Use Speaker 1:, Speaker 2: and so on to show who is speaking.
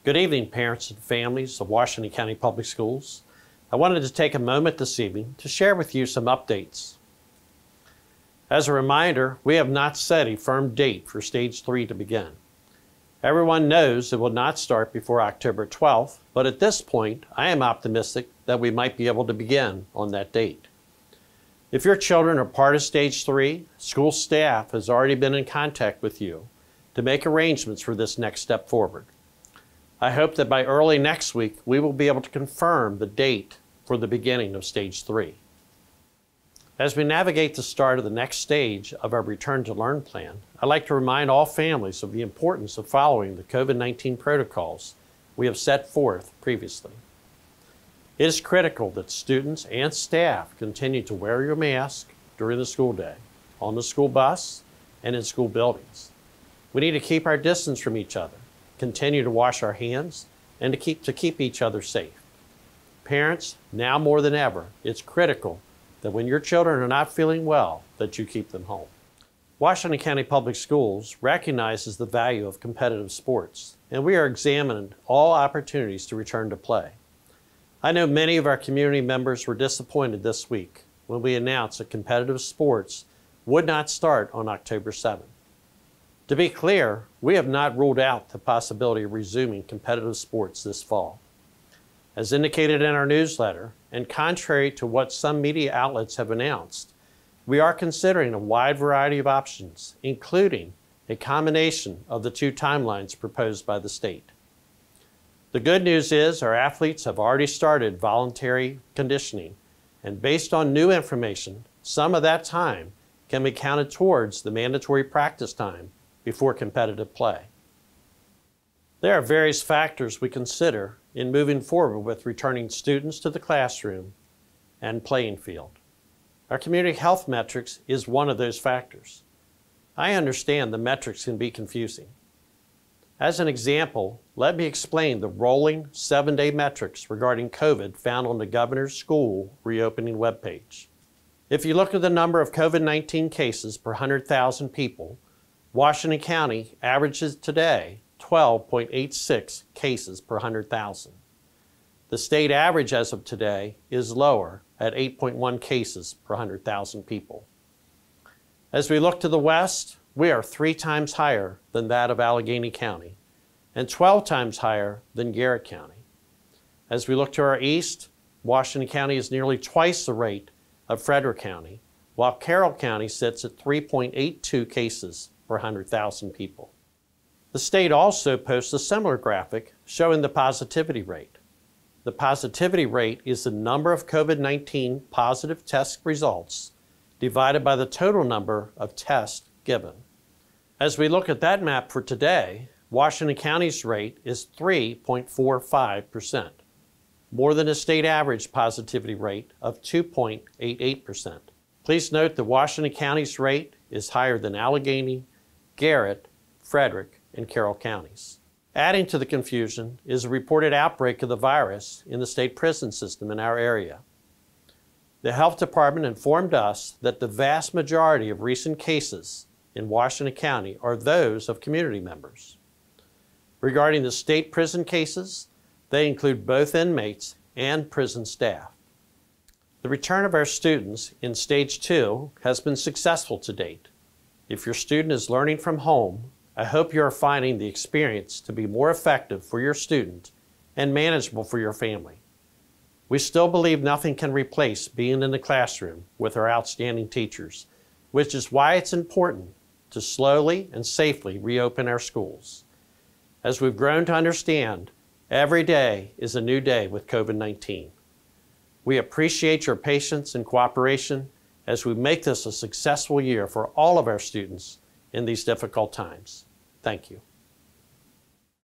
Speaker 1: Good evening, parents and families of Washington County Public Schools. I wanted to take a moment this evening to share with you some updates. As a reminder, we have not set a firm date for Stage 3 to begin. Everyone knows it will not start before October 12th, but at this point, I am optimistic that we might be able to begin on that date. If your children are part of Stage 3, school staff has already been in contact with you to make arrangements for this next step forward. I hope that by early next week, we will be able to confirm the date for the beginning of Stage 3. As we navigate the start of the next stage of our Return to Learn plan, I'd like to remind all families of the importance of following the COVID-19 protocols we have set forth previously. It is critical that students and staff continue to wear your mask during the school day, on the school bus, and in school buildings. We need to keep our distance from each other, continue to wash our hands, and to keep each other safe. Parents, now more than ever, it's critical that when your children are not feeling well, that you keep them home. Washington County Public Schools recognizes the value of competitive sports, and we are examining all opportunities to return to play. I know many of our community members were disappointed this week when we announced that competitive sports would not start on October 7th. To be clear, we have not ruled out the possibility of resuming competitive sports this fall. As indicated in our newsletter, and contrary to what some media outlets have announced, we are considering a wide variety of options, including a combination of the two timelines proposed by the state. The good news is our athletes have already started voluntary conditioning, and based on new information, some of that time can be counted towards the mandatory practice time before competitive play. There are various factors we consider in moving forward with returning students to the classroom and playing field. Our community health metrics is one of those factors. I understand the metrics can be confusing. As an example, let me explain the rolling 7-day metrics regarding COVID found on the Governor's School reopening webpage. If you look at the number of COVID-19 cases per 100,000 people, Washington County averages today 12.86 cases per 100,000. The state average as of today is lower at 8.1 cases per 100,000 people. As we look to the west, we are 3 times higher than that of Allegheny County and 12 times higher than Garrett County. As we look to our east, Washington County is nearly twice the rate of Frederick County, while Carroll County sits at 3.82 cases per 100,000 people. The state also posts a similar graphic showing the positivity rate. The positivity rate is the number of COVID-19 positive test results divided by the total number of tests given. As we look at that map for today, Washington County's rate is 3.45%, more than the state average positivity rate of 2.88%. Please note that Washington County's rate is higher than Allegheny, Garrett, Frederick, and Carroll counties. Adding to the confusion is a reported outbreak of the virus in the state prison system in our area. The health department informed us that the vast majority of recent cases in Washington County are those of community members. Regarding the state prison cases, they include both inmates and prison staff. The return of our students in Stage 2 has been successful to date. If your student is learning from home, I hope you are finding the experience to be more effective for your student and manageable for your family. We still believe nothing can replace being in the classroom with our outstanding teachers, which is why it's important to slowly and safely reopen our schools. As we've grown to understand, every day is a new day with COVID-19. We appreciate your patience and cooperation as we make this a successful year for all of our students in these difficult times. Thank you.